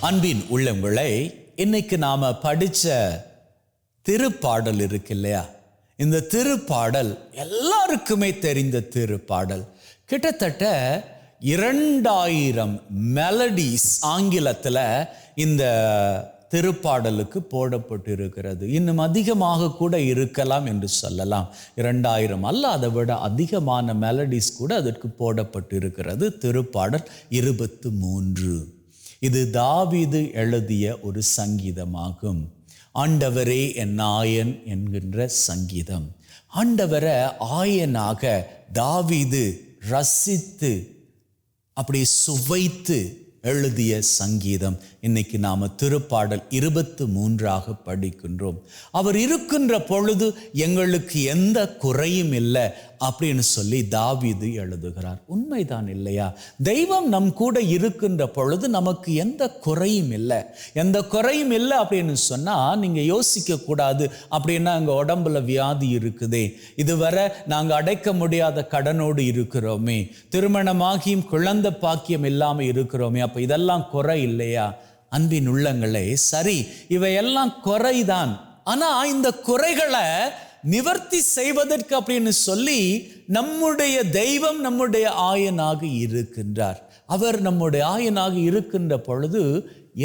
அன்பின் உள்ளங்களை, இன்னைக்கு நாம படிச்ச திருப்பாடல் இருக்கு இல்லையா? இந்த திருப்பாடல் எல்லாருக்குமே தெரிந்த திருப்பாடல். கிட்டத்தட்ட 2000 மெலடிஸ் ஆங்கிலத்தில் இந்த திருப்பாடலுக்கு போடப்பட்டு இருக்கிறது. இன்னும் அதிகமாக கூட இருக்கலாம் என்று சொல்லலாம். 2000 அல்ல, அதை விட அதிகமான மெலடிஸ் கூட அதற்கு போடப்பட்டு இருக்கிறது. திருப்பாடல் 23. இது தாவீது எழுதிய ஒரு சங்கீதமாகும். ஆண்டவரே என் ஆயன் என்கின்ற சங்கீதம். ஆண்டவரை ஆயனாக தாவீது ரசித்து அப்படி சுவைத்து எழுதிய சங்கீதம். இன்னைக்கு நாம திருப்பாடல் 23 படிக்கின்றோம். அவர் இருக்கின்ற பொழுது எங்களுக்கு எந்த குறையும் இல்லை அப்படின்னு சொல்லி தாவீது எழுதுகிறார். உண்மைதான் இல்லையா? தெய்வம் நம் கூட இருக்கின்ற பொழுது நமக்கு எந்த குறையும் இல்லை. எந்த குறையும் இல்லை அப்படின்னு சொன்னா நீங்க யோசிக்க கூடாது. அப்படின்னா எங்க உடம்புல வியாதி இருக்குதே, இதுவரை நாங்க அடைக்க முடியாத கடனோடு இருக்கிறோமே, திருமணமாகியும் குழந்தை பாக்கியம் இல்லாம இருக்கிறோமே, அப்ப இதெல்லாம் குறை இல்லையா? அன்பின் உள்ளங்களே, சரி, இவையெல்லாம் குறைதான். ஆனா இந்த குறைகளை நிவர்த்தி செய்வதற்கு அப்படின்னு சொல்லி நம்முடைய தெய்வம் நம்முடைய ஆயனாக இருக்கின்றார். அவர் நம்முடைய ஆயனாக இருக்கின்ற பொழுது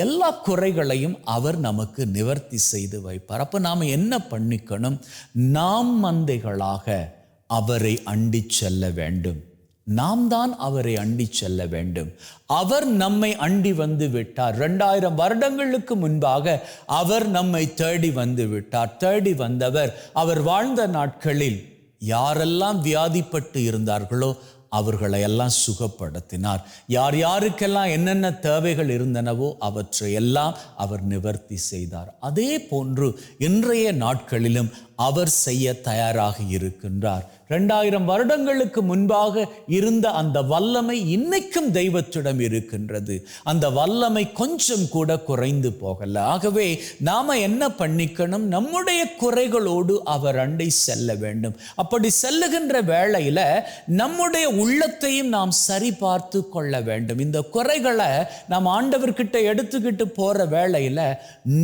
எல்லா குறைகளையும் அவர் நமக்கு நிவர்த்தி செய்து வைப்பார். அப்ப நாம என்ன பண்ணிக்கணும்? நாம் மந்தைகளாக அவரை அண்டி செல்ல வேண்டும். நாம் தான் அவரை அண்டி செல்ல வேண்டும். அவர் நம்மை அண்டி வந்து விட்டார். 2000 வருடங்களுக்கு முன்பாக அவர் நம்மை தேடி வந்து விட்டார். தேடி வந்தவர் அவர் வாழ்ந்த நாட்களில் யாரெல்லாம் வியாதிப்பட்டு இருந்தார்களோ அவர்களை எல்லாம் சுகப்படுத்தினார். யார் யாருக்கெல்லாம் என்னென்ன தேவைகள் இருந்தனவோ அவற்றை எல்லாம் அவர் நிவர்த்தி செய்தார். அதே போன்று இன்றைய நாட்களிலும் அவர் செய்ய தயாராக இருக்கின்றார். 2000 வருடங்களுக்கு முன்பாக இருந்த அந்த வல்லமை இன்னைக்கும் தெய்வத்திடம் இருக்கின்றது. அந்த வல்லமை கொஞ்சம் கூட குறைந்து போகல. ஆகவே நாம என்ன பண்ணிக்கணும்? நம்முடைய குறைகளோடு அவர் அண்டை செல்ல வேண்டும். அப்படி செல்லுகின்ற வேளையில நம்முடைய உள்ளத்தையும் நாம் சரி பார்த்து கொள்ள வேண்டும். இந்த குறைகளை நாம் ஆண்டவர்கிட்ட எடுத்துக்கிட்டு போற வேளையில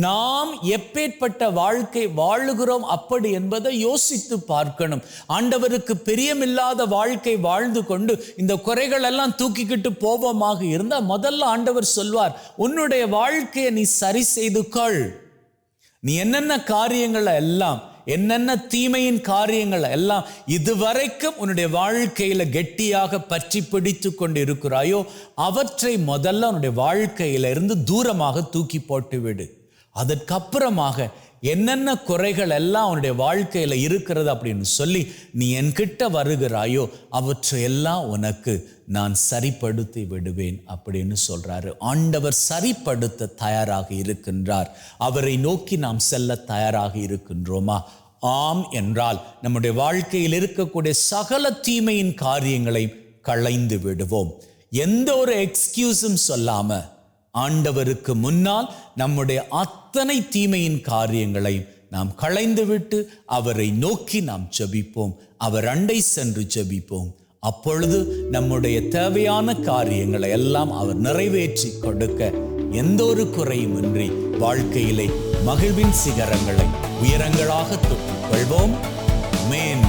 நாம் எப்பேற்பட்ட வாழ்க்கை வாழுகிறோம் அப்படி என்பதை யோசித்து பார்க்கணும். ஆண்டவருக்கு பிரியமில்லாத வாழ்க்கை வாழ்ந்து கொண்டு இந்த குறைகள் எல்லாம் தூக்கிக்கிட்டு போவோமாக இருந்தா முதல்ல ஆண்டவர் சொல்வார், உன்னுடைய வாழ்க்கையை நீ சரி செய்து கொள். நீ என்னென்ன காரியங்களை எல்லாம், என்னென்ன தீமையின் காரியங்களை எல்லாம் இதுவரைக்கும் உன்னுடைய வாழ்க்கையில கெட்டியாக பற்றி பிடித்து கொண்டு இருக்கிறாயோ அவற்றை முதல்ல உன்னுடைய வாழ்க்கையில இருந்து தூரமாக தூக்கி போட்டு விடு. அதற்கப்புறமாக என்னென்ன குறைகள் எல்லாம் அவனுடைய வாழ்க்கையில இருக்கிறது அப்படின்னு சொல்லி நீ என்கிட்ட வருகிறாயோ அவற்றையெல்லாம் உனக்கு நான் சரிப்படுத்தி விடுவேன் அப்படின்னு சொல்றாரு. ஆண்டவர் சரிப்படுத்த தயாராக இருக்கின்றார். அவரை நோக்கி நாம் செல்ல தயாராக இருக்கின்றோமா? ஆம் என்றால் நம்முடைய வாழ்க்கையில் இருக்கக்கூடிய சகல தீமையின் காரியங்களை களைந்து விடுவோம். எந்த ஒரு எக்ஸ்கியூஸும் சொல்லாம ஆண்டவருக்கு முன்னால் நம்முடைய அத்தனை தீமையின் காரியங்களை நாம் களைந்து விட்டு அவரை நோக்கி நாம் ஜெபிப்போம். அவர் அண்டை சென்று ஜெபிப்போம். அப்பொழுது நம்முடைய தேவையான காரியங்களை எல்லாம் அவர் நிறைவேற்றி கொடுக்க எந்த ஒரு குறையுமின்றி வாழ்க்கையிலே மகிழ்வின் சிகரங்களை உயரங்களாக தொட்டுக் கொள்வோம். ஆமென்.